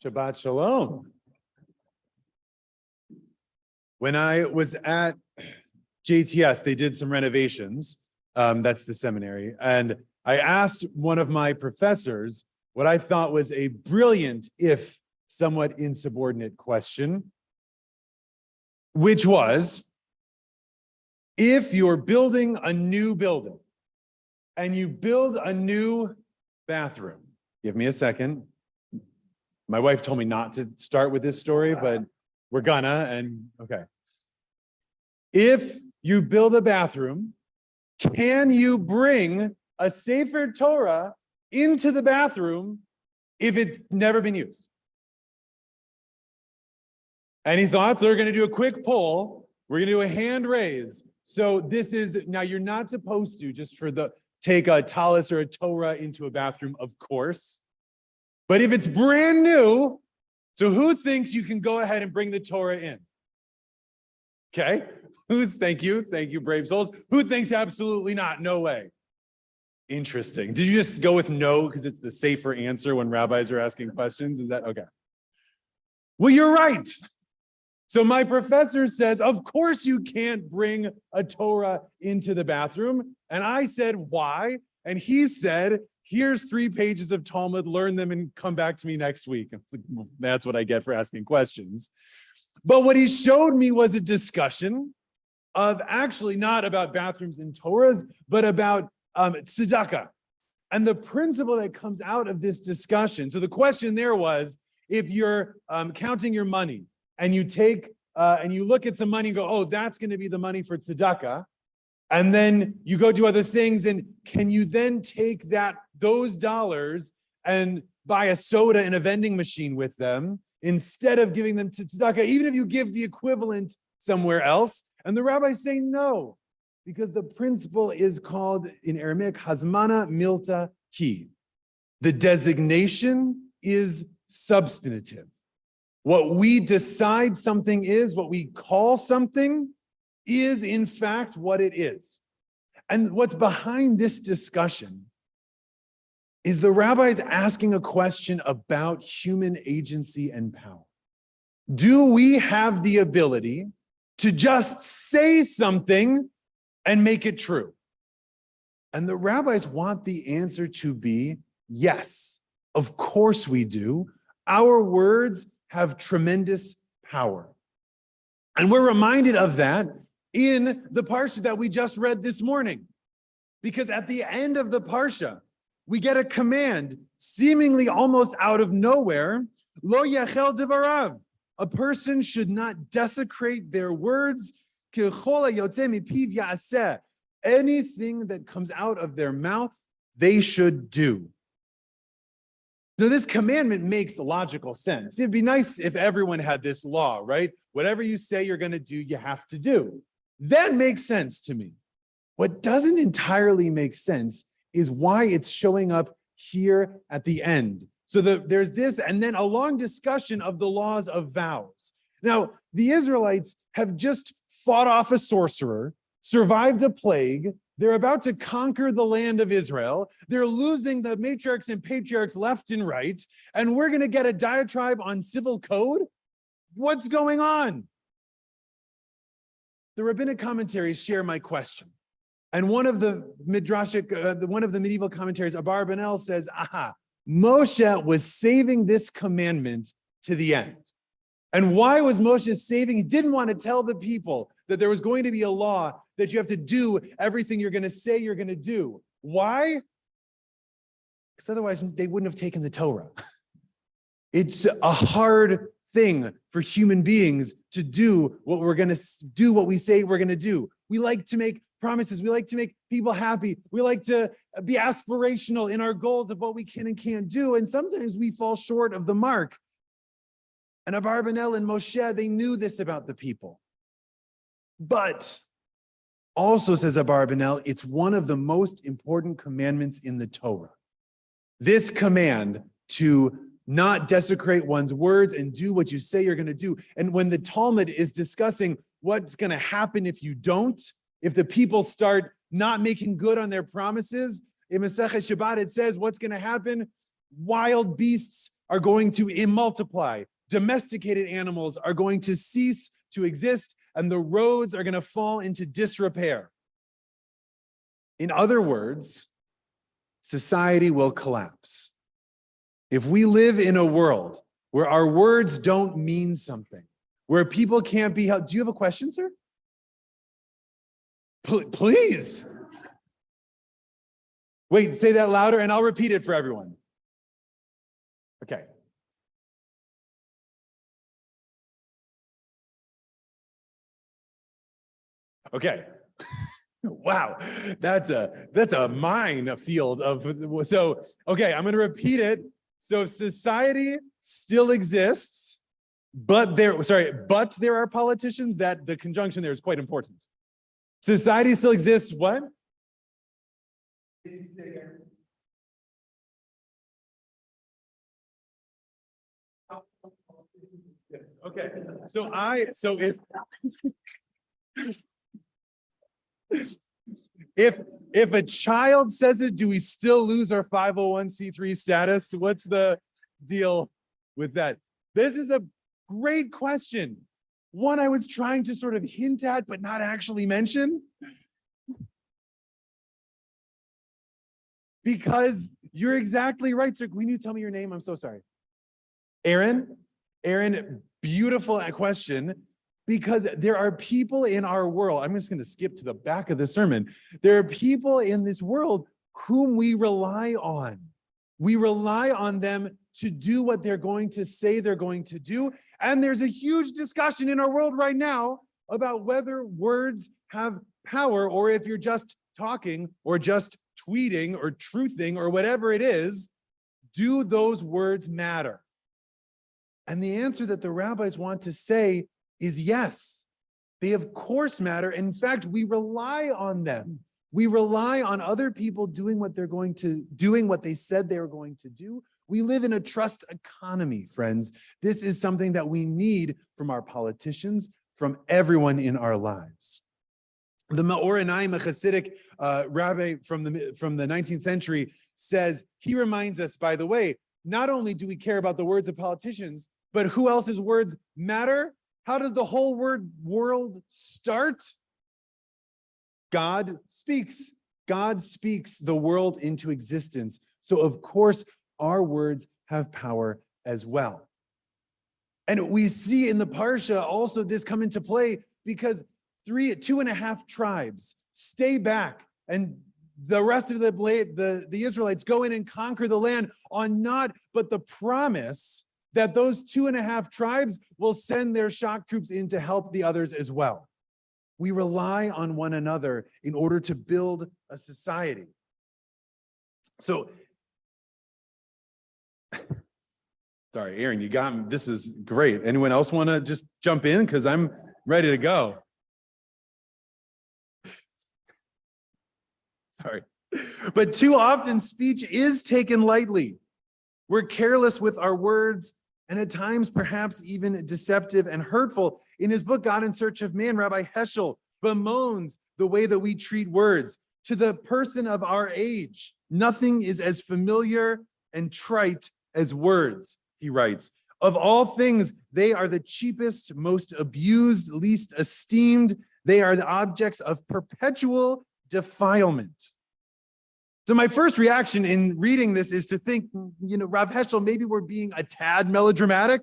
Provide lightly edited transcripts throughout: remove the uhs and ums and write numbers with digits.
Shabbat Shalom. When I was at JTS, they did some renovations. That's the seminary. And I asked one of my professors what I thought was a brilliant, if somewhat insubordinate question, which was, if you're building a new building and you build a new bathroom, give me a second. My wife told me not to start with this story, but we're gonna, and okay. If you build a bathroom, can you bring a Sefer Torah into the bathroom if it's never been used? Any thoughts? We're gonna do a quick poll. We're gonna do a hand raise. So this is, now you're not supposed to, just for the, take a talis or a Torah into a bathroom, of course. But if it's brand new, so who thinks you can go ahead and bring the Torah in? Okay, thank you, brave souls. Who thinks absolutely not, no way? Interesting. Did you just go with no because it's the safer answer when rabbis are asking questions? Is that okay? Well, you're right. So my professor says, of course you can't bring a Torah into the bathroom. And I said, why? And he said, here's 3 pages of Talmud, learn them and come back to me next week. That's what I get for asking questions. But what he showed me was a discussion of actually not about bathrooms and Torahs, but about tzedakah. And the principle that comes out of this discussion. So the question there was, if you're counting your money and you take and you look at some money and go, oh, that's going to be the money for tzedakah. And then you go do other things, and can you then take those dollars and buy a soda in a vending machine with them instead of giving them to tzedakah, even if you give the equivalent somewhere else? And the rabbis say no, because the principle is called in Aramaic hazmana milta ki. The designation is substantive. What we decide something is, what we call something, is in fact what it is. And what's behind this discussion is the rabbis asking a question about human agency and power. Do we have the ability to just say something and make it true? And the rabbis want the answer to be yes, of course we do. Our words have tremendous power. And we're reminded of that in the parsha that we just read this morning. Because at the end of the parsha, we get a command, seemingly almost out of nowhere, lo yachel devarav. A person should not desecrate their words. Anything that comes out of their mouth, they should do. So this commandment makes logical sense. It'd be nice if everyone had this law, right? Whatever you say you're going to do, you have to do. That makes sense to me. What doesn't entirely make sense is why it's showing up here at the end. So there's this, and then a long discussion of the laws of vows. Now, the Israelites have just fought off a sorcerer, survived a plague. They're about to conquer the land of Israel. They're losing the matriarchs and patriarchs left and right. And we're going to get a diatribe on civil code? What's going on? The rabbinic commentaries share my question. And one of the medieval commentaries, Abarbanel, says, Moshe was saving this commandment to the end. And why was Moshe saving? He didn't want to tell the people that there was going to be a law that you have to do everything you're going to say you're going to do. Why? Because otherwise they wouldn't have taken the Torah. It's a hard thing for human beings to do what we're going to do, what we say we're going to do. We like to make promises. We like to make people happy. We like to be aspirational in our goals of what we can and can't do. And sometimes we fall short of the mark. And Abarbanel and Moshe, they knew this about the people. But also, says Abarbanel, it's one of the most important commandments in the Torah. This command to not desecrate one's words and do what you say you're going to do. And when the Talmud is discussing what's going to happen if you don't, if the people start not making good on their promises, in Masechet Shabbat it says what's going to happen? Wild beasts are going to multiply. Domesticated animals are going to cease to exist, and the roads are going to fall into disrepair. In other words, society will collapse. If we live in a world where our words don't mean something, where people can't be held. Do you have a question, sir? Please. Wait, say that louder and I'll repeat it for everyone. Okay. Okay. Wow, that's a minefield of, so, okay, I'm going to repeat it. So society still exists, but there are politicians. That the conjunction there is quite important. Society still exists, what? Okay, so if a child says it, do we still lose our 501c3 status? What's the deal with that? This is a great question. One I was trying to sort of hint at, but not actually mention. Because you're exactly right, sir. Can you tell me your name? I'm so sorry. Aaron, beautiful question. Because there are people in our world, I'm just going to skip to the back of the sermon. There are people in this world whom we rely on. We rely on them to do what they're going to say they're going to do. And there's a huge discussion in our world right now about whether words have power, or if you're just talking or just tweeting or truthing or whatever it is, do those words matter? And the answer that the rabbis want to say is yes, they of course matter. In fact, we rely on them. We rely on other people doing what they said they were going to do. We live in a trust economy, friends. This is something that we need from our politicians, from everyone in our lives. The Maor-Enaim, a Hasidic rabbi from the 19th century, says, he reminds us, by the way, not only do we care about the words of politicians, but who else's words matter? How does the whole world start? God speaks. God speaks the world into existence. So of course, our words have power as well. And we see in the Parsha also this come into play because 2.5 tribes stay back, and the rest of the Israelites go in and conquer the land on not but the promise that those 2.5 tribes will send their shock troops in to help the others as well. We rely on one another in order to build a society. So, sorry, Aaron, you got me. This is great. Anyone else want to just jump in? Because I'm ready to go. Sorry. But too often speech is taken lightly. We're careless with our words, and at times perhaps even deceptive and hurtful. In his book, God in Search of Man, Rabbi Heschel bemoans the way that we treat words. To the person of our age, nothing is as familiar and trite as words, he writes. Of all things, they are the cheapest, most abused, least esteemed. They are the objects of perpetual defilement. So my first reaction in reading this is to think, Rav Heschel, maybe we're being a tad melodramatic.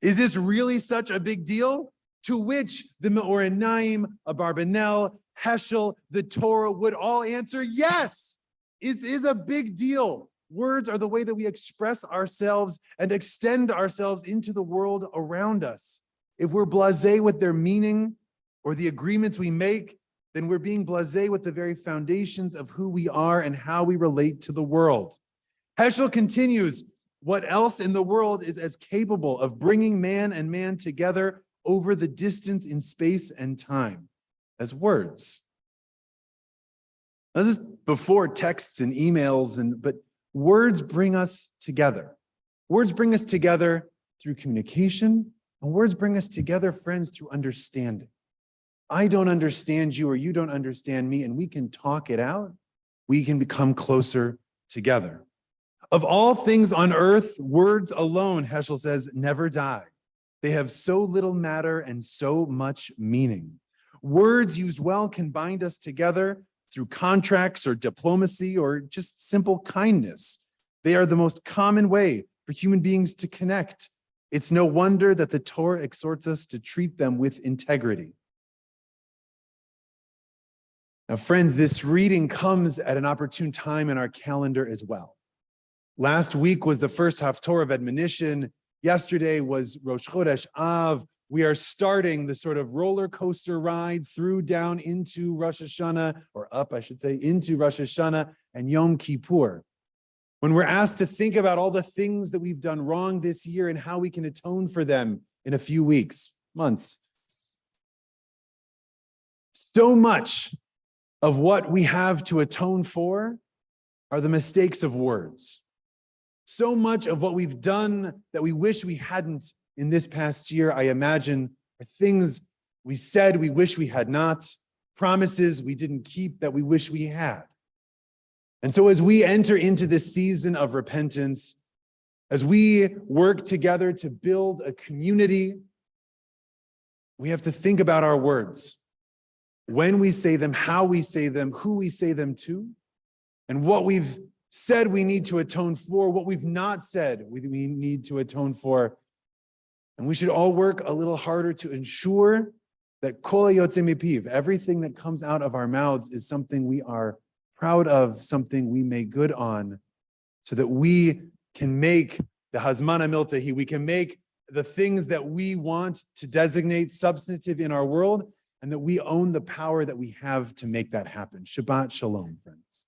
Is this really such a big deal? To which the Maor-Enaim, Abarbanel, Heschel, the Torah would all answer, yes, it is a big deal. Words are the way that we express ourselves and extend ourselves into the world around us. If we're blasé with their meaning or the agreements we make, then we're being blasé with the very foundations of who we are and how we relate to the world. Heschel continues, what else in the world is as capable of bringing man and man together over the distance in space and time as words? This is before texts and emails, but words bring us together. Words bring us together through communication, and words bring us together, friends, through understanding. I don't understand you or you don't understand me, and we can talk it out. We can become closer together. Of all things on earth, words alone, Heschel says, never die. They have so little matter and so much meaning. Words used well can bind us together through contracts or diplomacy or just simple kindness. They are the most common way for human beings to connect. It's no wonder that the Torah exhorts us to treat them with integrity. Now, friends, this reading comes at an opportune time in our calendar as well. Last week was the first Haftorah of admonition. Yesterday was Rosh Chodesh Av. We are starting the sort of roller coaster ride through down into Rosh Hashanah, or up, I should say, into Rosh Hashanah and Yom Kippur. When we're asked to think about all the things that we've done wrong this year and how we can atone for them in a few weeks, months. So much of what we have to atone for are the mistakes of words. So much of what we've done that we wish we hadn't in this past year, I imagine, are things we said we wish we had not, promises we didn't keep that we wish we had. And so as we enter into this season of repentance, as we work together to build a community, we have to think about our words. When we say them, how we say them, who we say them to, and what we've said we need to atone for, what we've not said we need to atone for. And we should all work a little harder to ensure that kol hayotze mipiv, everything that comes out of our mouths, is something we are proud of, something we make good on, so that we can make the hazmana miltahi, we can make the things that we want to designate substantive in our world, and that we own the power that we have to make that happen. Shabbat shalom, friends.